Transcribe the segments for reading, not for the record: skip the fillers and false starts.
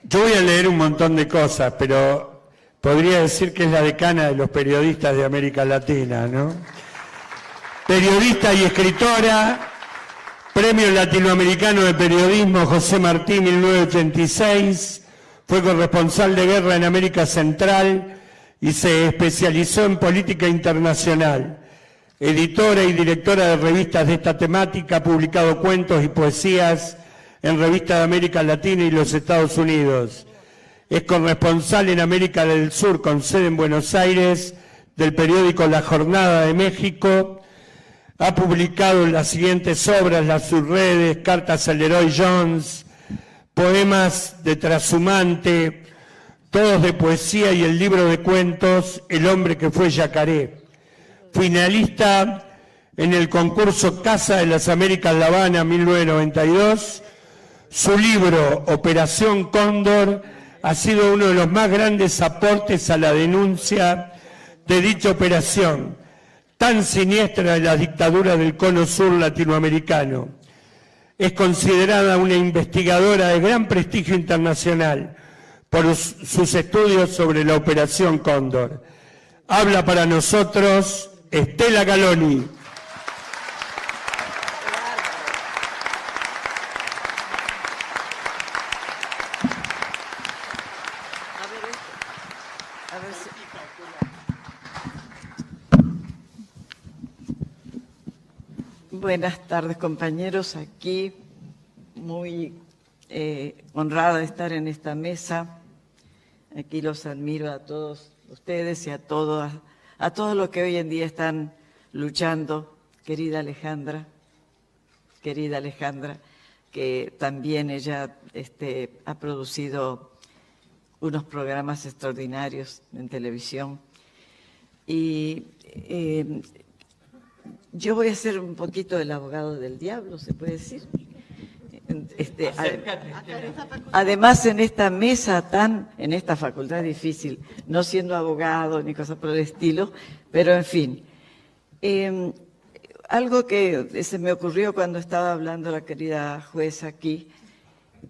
Yo voy a leer un montón de cosas, pero podría decir que es la decana de los periodistas de América Latina, ¿no? Periodista y escritora, Premio Latinoamericano de Periodismo José Martí 1986, fue corresponsal de guerra en América Central y se especializó en política internacional. Editora y directora de revistas de esta temática, ha publicado cuentos y poesías en revistas de América Latina y los Estados Unidos. Es corresponsal en América del Sur, con sede en Buenos Aires, del periódico La Jornada de México. Ha publicado las siguientes obras: Las Subredes, Cartas al Leroy Jones, poemas de Trashumante, todos de poesía, y el libro de cuentos El hombre que fue yacaré. Finalista en el concurso Casa de las Américas La Habana 1992. Su libro Operación Cóndor ha sido uno de los más grandes aportes a la denuncia de dicha operación, tan siniestra de la dictadura del Cono Sur latinoamericano. Es considerada una investigadora de gran prestigio internacional por sus estudios sobre la Operación Cóndor. Habla para nosotros Estela Galoni. Buenas tardes, compañeros. Aquí muy honrada de estar en esta mesa. Aquí los admiro a todos ustedes y a todos los que hoy en día están luchando. Querida Alejandra, que también ella ha producido unos programas extraordinarios en televisión. Y yo voy a ser un poquito el abogado del diablo, ¿se puede decir? Además, en esta mesa en esta facultad difícil, no siendo abogado ni cosas por el estilo, pero en fin. Algo que se me ocurrió cuando estaba hablando la querida jueza aquí,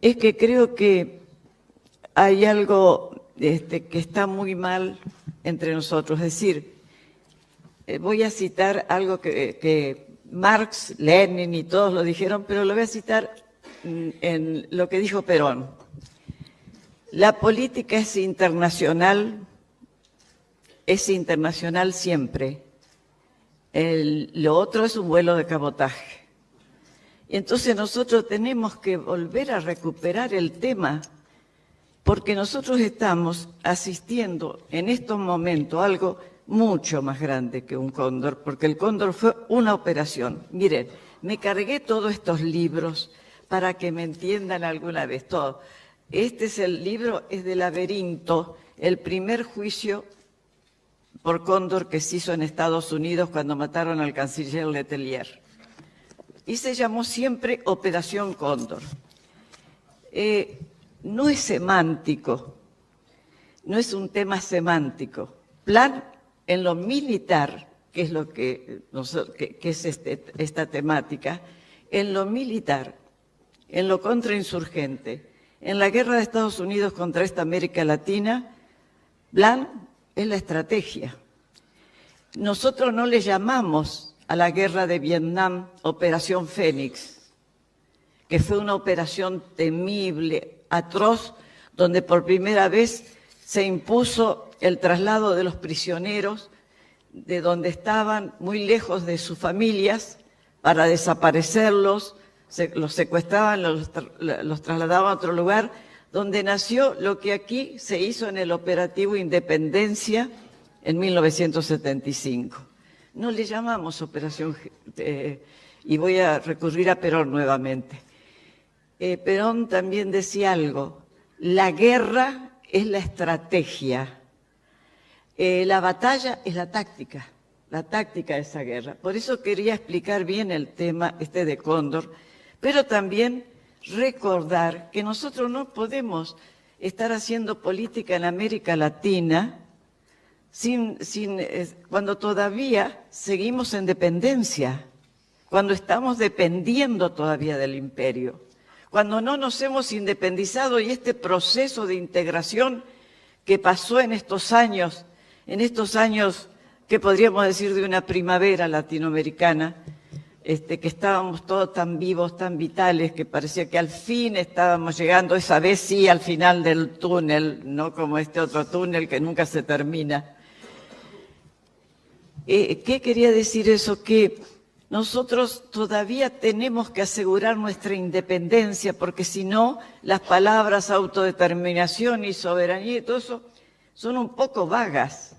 es que creo que hay algo que está muy mal entre nosotros. Es decir, voy a citar algo que Marx, Lenin y todos lo dijeron, pero lo voy a citar en lo que dijo Perón. La política es internacional siempre. Lo otro es un vuelo de cabotaje. Y entonces nosotros tenemos que volver a recuperar el tema, porque nosotros estamos asistiendo en estos momentos a algo mucho más grande que un cóndor, porque el cóndor fue una operación. Miren, me cargué todos estos libros para que me entiendan alguna vez todo. Este es el libro, es de Laberinto, el primer juicio por cóndor que se hizo en Estados Unidos cuando mataron al canciller Letelier. Y se llamó siempre Operación Cóndor. No es semántico, no es un tema semántico. Plan en lo militar, que es lo que es esta temática, en lo militar, en lo contrainsurgente, en la guerra de Estados Unidos contra esta América Latina, plan es la estrategia. Nosotros no le llamamos a la guerra de Vietnam Operación Fénix, que fue una operación temible, atroz, donde por primera vez se impuso el traslado de los prisioneros de donde estaban muy lejos de sus familias para desaparecerlos, los secuestraban, los trasladaban a otro lugar, donde nació lo que aquí se hizo en el operativo Independencia en 1975. No le llamamos operación, y voy a recurrir a Perón nuevamente. Perón también decía algo: la guerra es la estrategia. La batalla es la táctica de esa guerra. Por eso quería explicar bien el tema de Cóndor, pero también recordar que nosotros no podemos estar haciendo política en América Latina cuando todavía seguimos en dependencia, cuando estamos dependiendo todavía del imperio, cuando no nos hemos independizado y este proceso de integración que pasó en estos años que podríamos decir de una primavera latinoamericana, que estábamos todos tan vivos, tan vitales, que parecía que al fin estábamos llegando, esa vez sí, al final del túnel, no como este otro túnel que nunca se termina. ¿Qué quería decir eso? Que nosotros todavía tenemos que asegurar nuestra independencia, porque si no, las palabras autodeterminación y soberanía y todo eso son un poco vagas,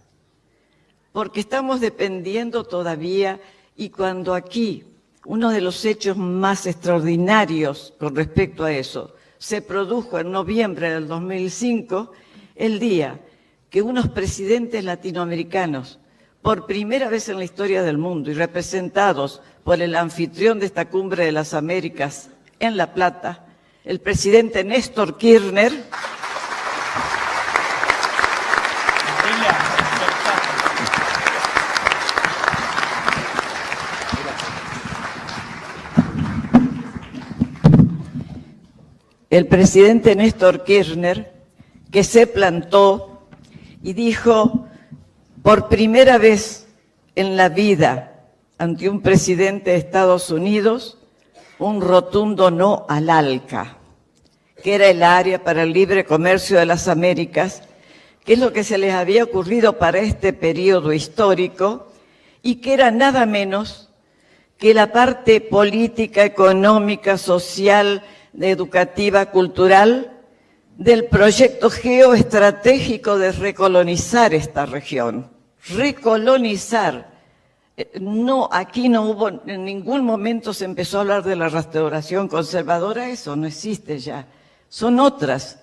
porque estamos dependiendo todavía, y cuando aquí uno de los hechos más extraordinarios con respecto a eso se produjo en noviembre del 2005, el día que unos presidentes latinoamericanos, por primera vez en la historia del mundo y representados por el anfitrión de esta Cumbre de las Américas en La Plata, el presidente Néstor Kirchner, que se plantó y dijo, por primera vez en la vida, ante un presidente de Estados Unidos, un rotundo no al ALCA, que era el Área para el Libre Comercio de las Américas, que es lo que se les había ocurrido para este periodo histórico, y que era nada menos que la parte política, económica, social, educativa, cultural, del proyecto geoestratégico de recolonizar esta región. Recolonizar. No, aquí no hubo, en ningún momento se empezó a hablar de la restauración conservadora, eso no existe ya. Son otras.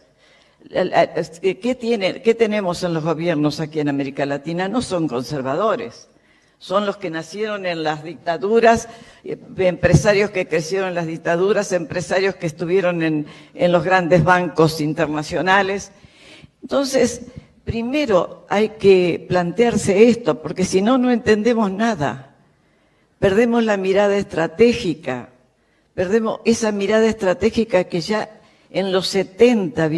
¿Qué tenemos en los gobiernos aquí en América Latina? No son conservadores. Son los que nacieron en las dictaduras, empresarios que crecieron en las dictaduras, empresarios que estuvieron en los grandes bancos internacionales. Entonces, primero hay que plantearse esto, porque si no, no entendemos nada. Perdemos la mirada estratégica, perdemos esa mirada estratégica que ya en los 70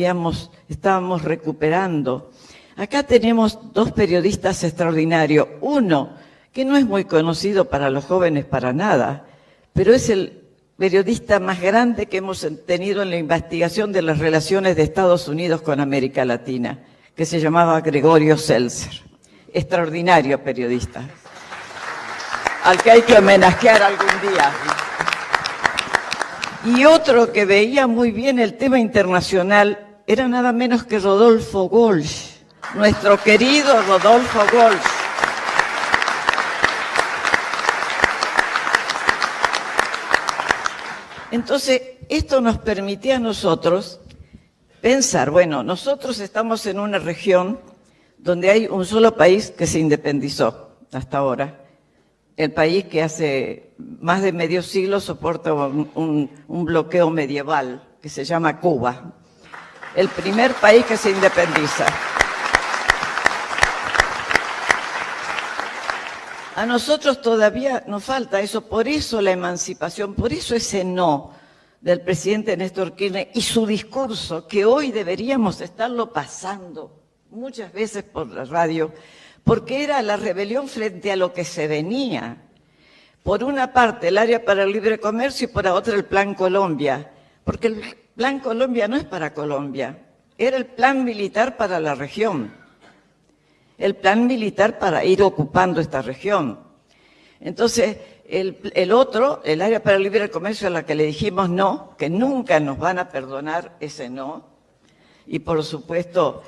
estábamos recuperando. Acá tenemos dos periodistas extraordinarios. Uno, que no es muy conocido para los jóvenes para nada, pero es el periodista más grande que hemos tenido en la investigación de las relaciones de Estados Unidos con América Latina, que se llamaba Gregorio Seltzer. Extraordinario periodista, al que hay que homenajear algún día. Y otro que veía muy bien el tema internacional era nada menos que Rodolfo Walsh, nuestro querido Rodolfo Walsh. Entonces, esto nos permitía a nosotros pensar, bueno, nosotros estamos en una región donde hay un solo país que se independizó hasta ahora, el país que hace más de medio siglo soporta un bloqueo medieval que se llama Cuba, el primer país que se independiza. A nosotros todavía nos falta eso, por eso la emancipación, por eso ese no del presidente Néstor Kirchner y su discurso, que hoy deberíamos estarlo pasando muchas veces por la radio, porque era la rebelión frente a lo que se venía. Por una parte el Área para el Libre Comercio y por la otra el Plan Colombia, porque el Plan Colombia no es para Colombia, era el plan militar para la región. El plan militar para ir ocupando esta región. Entonces, el otro, el Área para el Libre Comercio, a la que le dijimos no, que nunca nos van a perdonar ese no, y por supuesto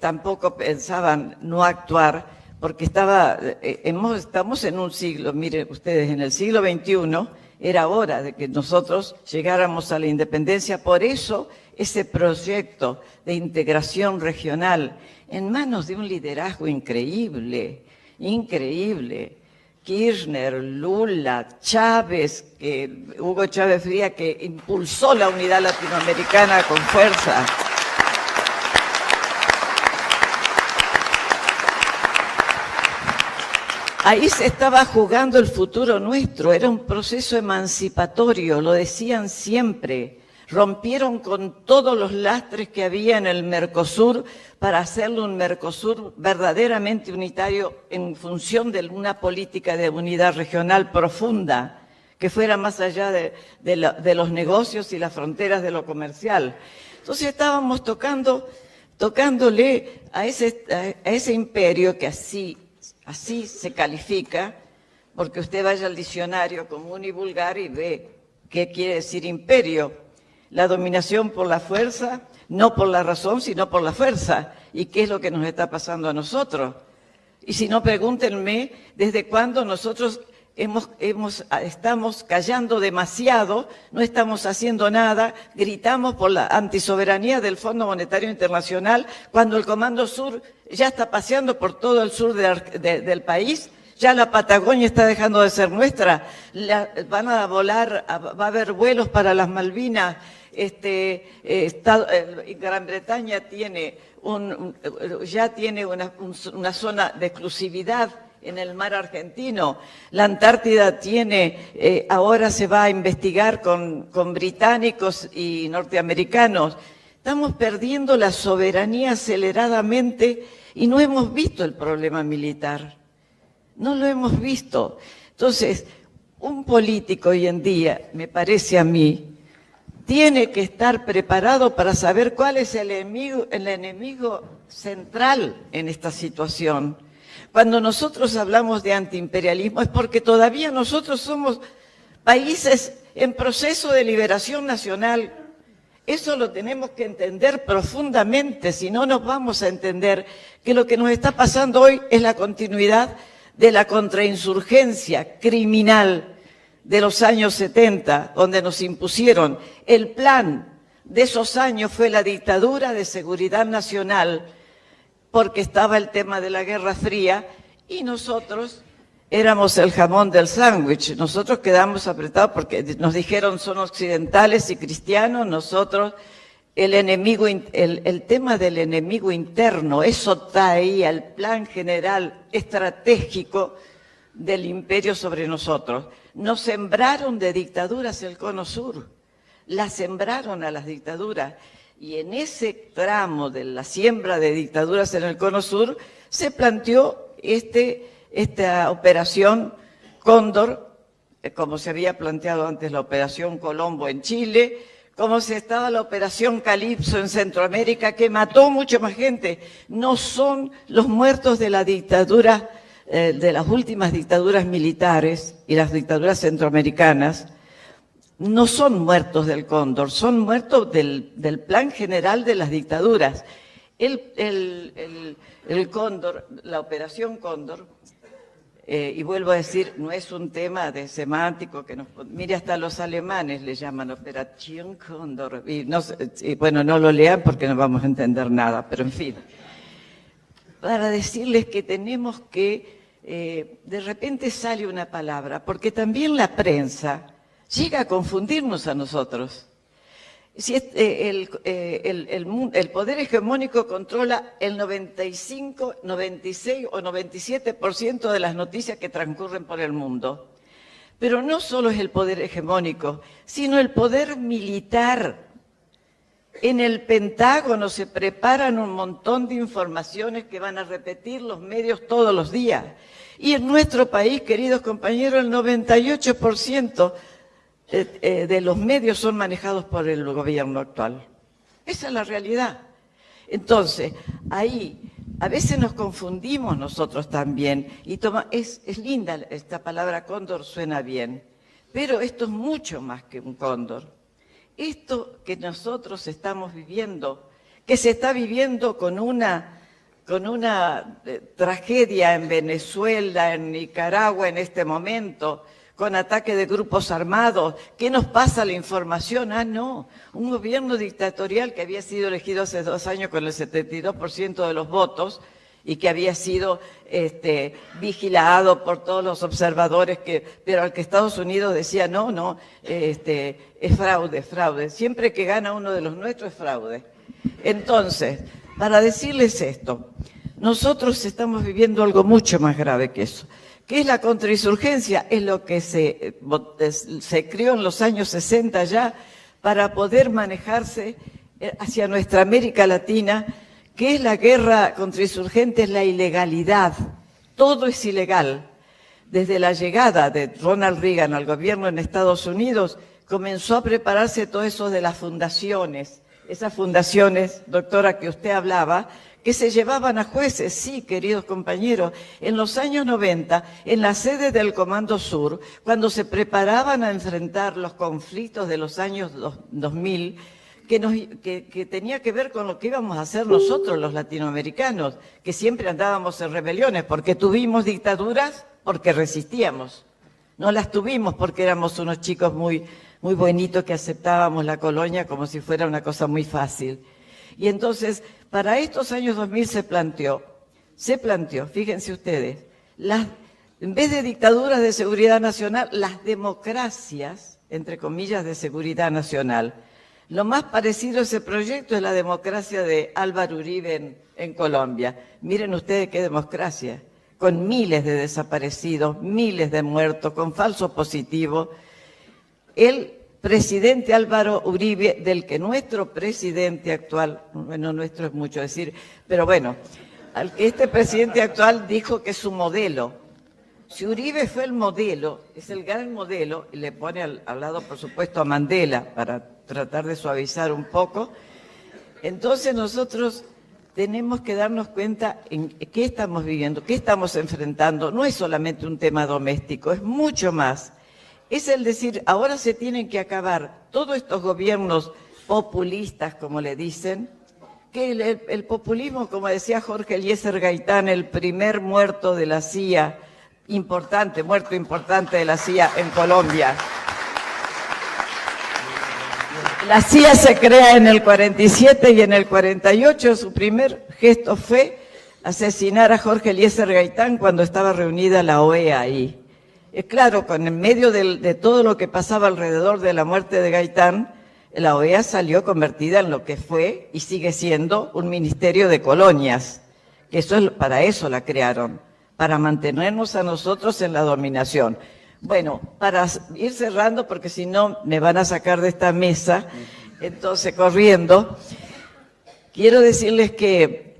tampoco pensaban no actuar, porque estamos en un siglo, miren ustedes, en el siglo XXI, era hora de que nosotros llegáramos a la independencia, por eso ese proyecto de integración regional en manos de un liderazgo increíble, increíble. Kirchner, Lula, Chávez, Hugo Chávez Fría, que impulsó la unidad latinoamericana con fuerza. Ahí se estaba jugando el futuro nuestro, era un proceso emancipatorio, lo decían siempre. rompieron con todos los lastres que había en el Mercosur para hacerlo un Mercosur verdaderamente unitario en función de una política de unidad regional profunda, que fuera más allá de los negocios y las fronteras de lo comercial. Entonces estábamos tocándole a ese imperio que así se califica, porque usted vaya al diccionario común y vulgar y ve qué quiere decir imperio. La dominación por la fuerza, no por la razón, sino por la fuerza. ¿Y qué es lo que nos está pasando a nosotros? Y si no, pregúntenme desde cuándo nosotros estamos callando demasiado, no estamos haciendo nada, gritamos por la antisoberanía del Fondo Monetario Internacional, cuando el Comando Sur ya está paseando por todo el sur del país. Ya la Patagonia está dejando de ser nuestra, van a volar, va a haber vuelos para las Malvinas. Gran Bretaña ya tiene una zona de exclusividad en el mar argentino. La Antártida ahora se va a investigar con británicos y norteamericanos. Estamos perdiendo la soberanía aceleradamente y no hemos visto el problema militar. No lo hemos visto. Entonces, un político hoy en día, me parece a mí, tiene que estar preparado para saber cuál es el enemigo central en esta situación. Cuando nosotros hablamos de antiimperialismo es porque todavía nosotros somos países en proceso de liberación nacional. Eso lo tenemos que entender profundamente, si no nos vamos a entender que lo que nos está pasando hoy es la continuidad de la contrainsurgencia criminal de los años 70, donde nos impusieron. El plan de esos años fue la dictadura de seguridad nacional, porque estaba el tema de la Guerra Fría y nosotros éramos el jamón del sándwich. Nosotros quedamos apretados porque nos dijeron son occidentales y cristianos. Nosotros, el tema del enemigo interno, eso está ahí, el plan general estratégico del imperio sobre nosotros. Nos sembraron de dictaduras el Cono Sur, las sembraron a las dictaduras. Y en ese tramo de la siembra de dictaduras en el Cono Sur se planteó esta operación Cóndor, como se había planteado antes la operación Colombo en Chile, como se estaba la operación Calipso en Centroamérica, que mató mucha más gente. No son los muertos de la dictadura, de las últimas dictaduras militares y las dictaduras centroamericanas, no son muertos del Cóndor, son muertos del plan general de las dictaduras. El Cóndor, la operación Cóndor, y vuelvo a decir, no es un tema de semántico que mire, hasta los alemanes le llaman Operación Cóndor, y bueno, no lo lean porque no vamos a entender nada, pero en fin. Para decirles que tenemos que, de repente sale una palabra, porque también la prensa llega a confundirnos a nosotros. Si el poder hegemónico controla el 95, 96 o 97% de las noticias que transcurren por el mundo. Pero no solo es el poder hegemónico, sino el poder militar. En el Pentágono se preparan un montón de informaciones que van a repetir los medios todos los días. Y en nuestro país, queridos compañeros, el 98% de los medios son manejados por el gobierno actual. Esa es la realidad. Entonces, ahí a veces nos confundimos nosotros también. Y es linda esta palabra cóndor, suena bien. Pero esto es mucho más que un cóndor. Esto que nosotros estamos viviendo, que se está viviendo con una tragedia en Venezuela, en Nicaragua en este momento, con ataque de grupos armados. ¿Qué nos pasa la información? No, un gobierno dictatorial que había sido elegido hace 2 años con el 72% de los votos y que había sido vigilado por todos los observadores, pero al que Estados Unidos decía no, es fraude. Siempre que gana uno de los nuestros es fraude. Entonces, para decirles esto, nosotros estamos viviendo algo mucho más grave que eso. ¿Qué es la contrainsurgencia? Es lo que se creó en los años 60 ya para poder manejarse hacia nuestra América Latina, que es la guerra contra insurgentes, la ilegalidad. Todo es ilegal. Desde la llegada de Ronald Reagan al gobierno en Estados Unidos, comenzó a prepararse todo eso de las fundaciones. Esas fundaciones, doctora, que usted hablaba, que se llevaban a jueces, sí, queridos compañeros, en los años 90, en la sede del Comando Sur, cuando se preparaban a enfrentar los conflictos de los años 2000, que tenía que ver con lo que íbamos a hacer nosotros los latinoamericanos, que siempre andábamos en rebeliones, porque tuvimos dictaduras, porque resistíamos. No las tuvimos porque éramos unos chicos muy buenitos que aceptábamos la colonia como si fuera una cosa muy fácil. Y entonces, para estos años 2000 se planteó, fíjense ustedes, en vez de dictaduras de seguridad nacional, las democracias, entre comillas, de seguridad nacional. Lo más parecido a ese proyecto es la democracia de Álvaro Uribe en Colombia. Miren ustedes qué democracia, con miles de desaparecidos, miles de muertos, con falsos positivos. El presidente Álvaro Uribe, del que nuestro presidente actual, bueno, nuestro es mucho decir, pero bueno, este presidente actual dijo que es su modelo. Si Uribe fue el modelo, es el gran modelo, y le pone al lado, por supuesto, a Mandela, para tratar de suavizar un poco, entonces nosotros tenemos que darnos cuenta en qué estamos viviendo, qué estamos enfrentando. No es solamente un tema doméstico, es mucho más. Es el decir, ahora se tienen que acabar todos estos gobiernos populistas, como le dicen, que el populismo, como decía Jorge Eliezer Gaitán, el primer muerto de la CIA, muerto importante de la CIA en Colombia. La CIA se crea en el 47 y en el 48 su primer gesto fue asesinar a Jorge Eliezer Gaitán cuando estaba reunida la OEA ahí. Claro, en medio de todo lo que pasaba alrededor de la muerte de Gaitán, la OEA salió convertida en lo que fue y sigue siendo un ministerio de colonias, que para eso la crearon, para mantenernos a nosotros en la dominación. Bueno, para ir cerrando, porque si no me van a sacar de esta mesa, entonces corriendo, quiero decirles que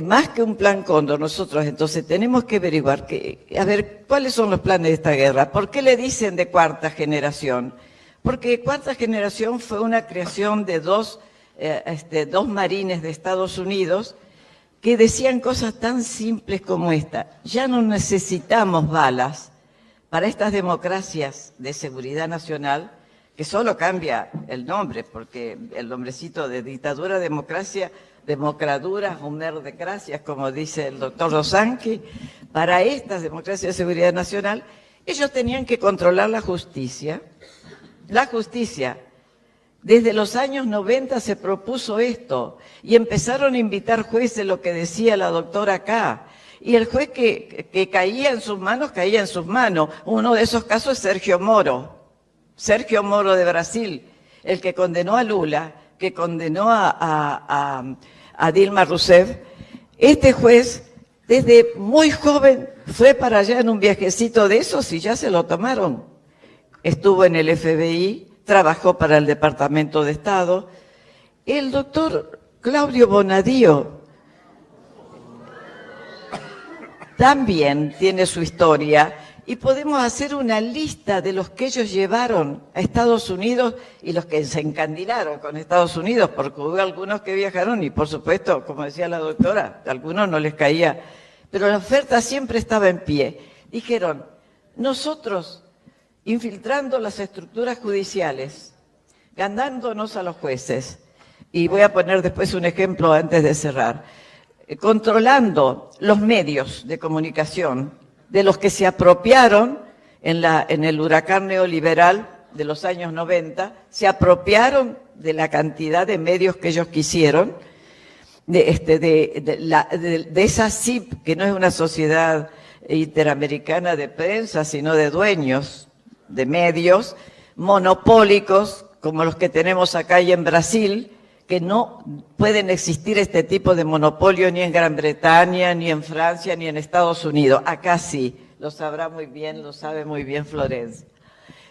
más que un plan Cóndor, nosotros entonces tenemos que averiguar, a ver, ¿cuáles son los planes de esta guerra? ¿Por qué le dicen de cuarta generación? Porque cuarta generación fue una creación de dos marines de Estados Unidos que decían cosas tan simples como esta. Ya no necesitamos balas para estas democracias de seguridad nacional, que solo cambia el nombre, porque el nombrecito de dictadura, democracia, democradura, humerdecracias, como dice el doctor Rosanqui, para estas democracias de seguridad nacional, ellos tenían que controlar la justicia. La justicia. Desde los años 90 se propuso esto y empezaron a invitar jueces, lo que decía la doctora acá. Y el juez que caía en sus manos, caía en sus manos. Uno de esos casos es Sergio Moro de Brasil, el que condenó a Lula, que condenó a Dilma Rousseff. Este juez, desde muy joven, fue para allá en un viajecito de esos y ya se lo tomaron. Estuvo en el FBI, trabajó para el Departamento de Estado. El doctor Claudio Bonadío también tiene su historia y podemos hacer una lista de los que ellos llevaron a Estados Unidos y los que se encandilaron con Estados Unidos, porque hubo algunos que viajaron y, por supuesto, como decía la doctora, a algunos no les caía, pero la oferta siempre estaba en pie. Dijeron, nosotros, infiltrando las estructuras judiciales, ganándonos a los jueces, y voy a poner después un ejemplo antes de cerrar, controlando los medios de comunicación de los que se apropiaron en el huracán neoliberal de los años 90, se apropiaron de la cantidad de medios que ellos quisieron, de esa CIP, que no es una sociedad interamericana de prensa, sino de dueños de medios monopólicos, como los que tenemos acá y en Brasil, que no pueden existir este tipo de monopolio ni en Gran Bretaña, ni en Francia, ni en Estados Unidos. Acá sí, lo sabrá muy bien, lo sabe muy bien Florencia.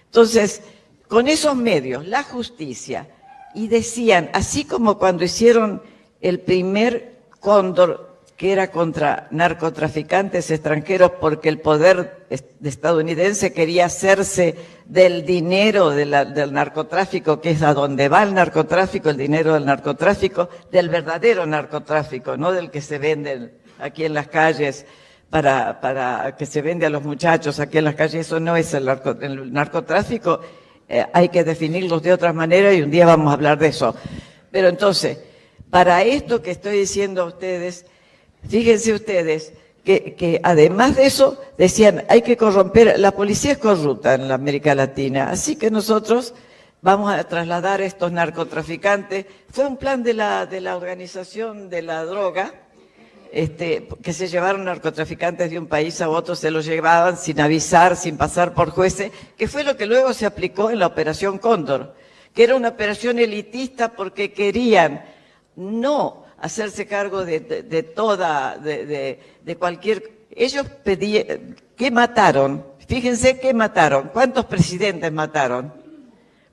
Entonces, con esos medios, la justicia, y decían, así como cuando hicieron el primer cóndor, que era contra narcotraficantes extranjeros porque el poder estadounidense quería hacerse del dinero del narcotráfico, que es a donde va el narcotráfico, el dinero del narcotráfico, del verdadero narcotráfico, no del que se vende aquí en las calles para que se vende a los muchachos aquí en las calles. Eso no es el narcotráfico, hay que definirlos de otra manera y un día vamos a hablar de eso. Pero entonces, para esto que estoy diciendo a ustedes, fíjense ustedes que además de eso decían hay que corromper, la policía es corrupta en la América Latina, así que nosotros vamos a trasladar a estos narcotraficantes. Fue un plan de la Organización de la Droga, que se llevaron narcotraficantes de un país a otro, se los llevaban sin avisar, sin pasar por jueces, que fue lo que luego se aplicó en la Operación Cóndor, que era una operación elitista porque querían no hacerse cargo de cualquier... Ellos pedían... ¿Qué mataron? Fíjense qué mataron. ¿Cuántos presidentes mataron?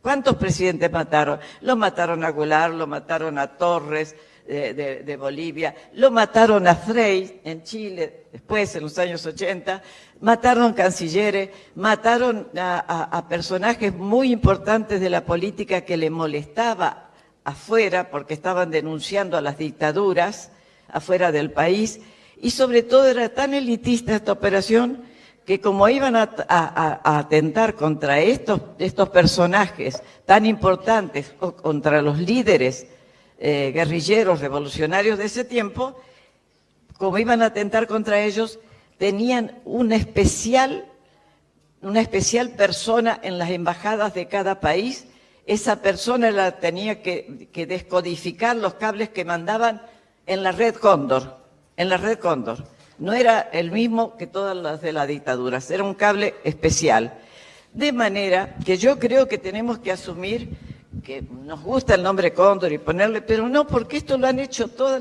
¿Cuántos presidentes mataron? Lo mataron a Goulart, lo mataron a Torres de Bolivia, lo mataron a Frei en Chile, después en los años 80, mataron cancilleres, mataron a personajes muy importantes de la política que le molestaba afuera, porque estaban denunciando a las dictaduras afuera del país, y sobre todo era tan elitista esta operación que como iban a atentar contra estos personajes tan importantes, o contra los líderes guerrilleros revolucionarios de ese tiempo, como iban a atentar contra ellos, tenían una especial persona en las embajadas de cada país. Esa persona tenía que descodificar los cables que mandaban en la red Cóndor, No era el mismo que todas las de las dictaduras, era un cable especial. De manera que yo creo que tenemos que asumir que nos gusta el nombre Cóndor y ponerle, pero no, porque esto lo han hecho toda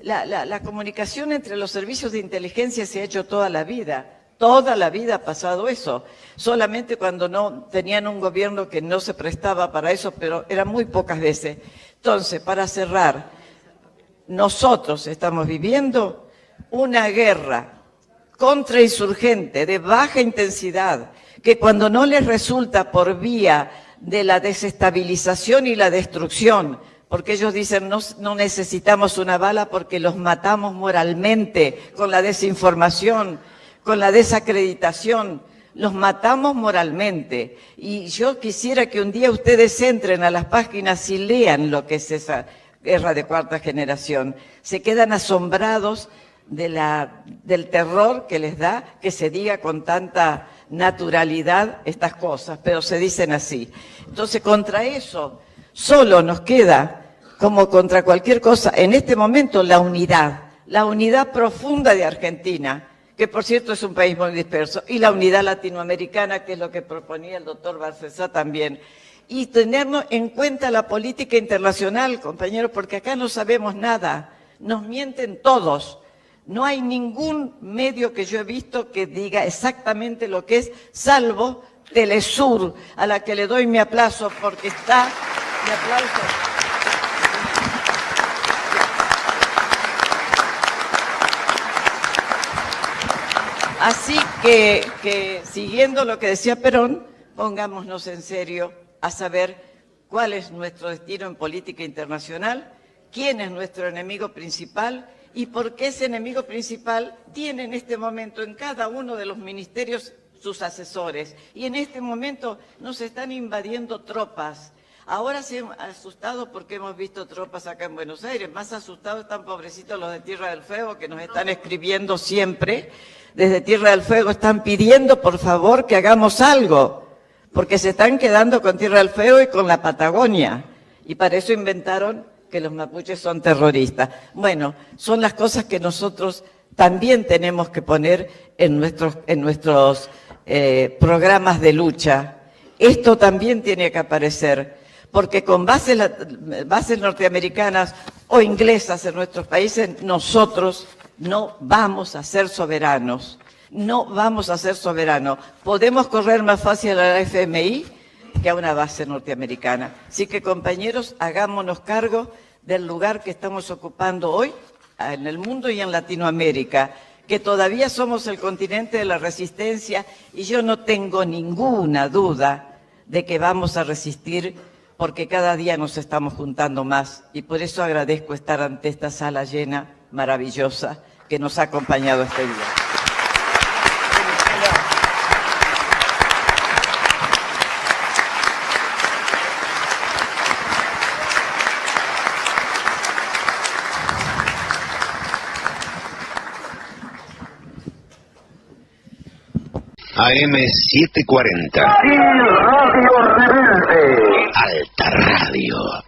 la comunicación entre los servicios de inteligencia se ha hecho toda la vida. Toda la vida ha pasado eso, solamente cuando no tenían un gobierno que no se prestaba para eso, pero era muy pocas veces. Entonces, para cerrar, nosotros estamos viviendo una guerra contrainsurgente de baja intensidad, que cuando no les resulta por vía de la desestabilización y la destrucción, porque ellos dicen no necesitamos una bala porque los matamos moralmente con la desinformación, con la desacreditación, los matamos moralmente. Y yo quisiera que un día ustedes entren a las páginas y lean lo que es esa guerra de cuarta generación. Se quedan asombrados del terror que les da que se diga con tanta naturalidad estas cosas, pero se dicen así. Entonces, contra eso solo nos queda, como contra cualquier cosa, en este momento la unidad profunda de Argentina, que por cierto es un país muy disperso, y la unidad latinoamericana, que es lo que proponía el doctor Barcesá también. Y tenernos en cuenta la política internacional, compañeros, porque acá no sabemos nada, nos mienten todos. No hay ningún medio que yo he visto que diga exactamente lo que es, salvo Telesur, a la que le doy mi aplauso, porque está, mi aplauso. Así que siguiendo lo que decía Perón, pongámonos en serio a saber cuál es nuestro destino en política internacional, quién es nuestro enemigo principal y por qué ese enemigo principal tiene en este momento en cada uno de los ministerios sus asesores. Y en este momento nos están invadiendo tropas. Ahora se han asustado porque hemos visto tropas acá en Buenos Aires. Más asustados están pobrecitos los de Tierra del Fuego, que nos están escribiendo siempre. Desde Tierra del Fuego están pidiendo, por favor, que hagamos algo, porque se están quedando con Tierra del Fuego y con la Patagonia. Y para eso inventaron que los mapuches son terroristas. Bueno, son las cosas que nosotros también tenemos que poner en nuestros programas de lucha. Esto también tiene que aparecer, porque con bases norteamericanas o inglesas en nuestros países, nosotros no vamos a ser soberanos. No vamos a ser soberanos. Podemos correr más fácil a la FMI, que a una base norteamericana. Así que, compañeros, hagámonos cargo del lugar que estamos ocupando hoy en el mundo y en Latinoamérica, que todavía somos el continente de la resistencia, y yo no tengo ninguna duda de que vamos a resistir, porque cada día nos estamos juntando más, y por eso agradezco estar ante esta sala llena, maravillosa, que nos ha acompañado este día. AM 740. Radio Rebelde. Alta Radio.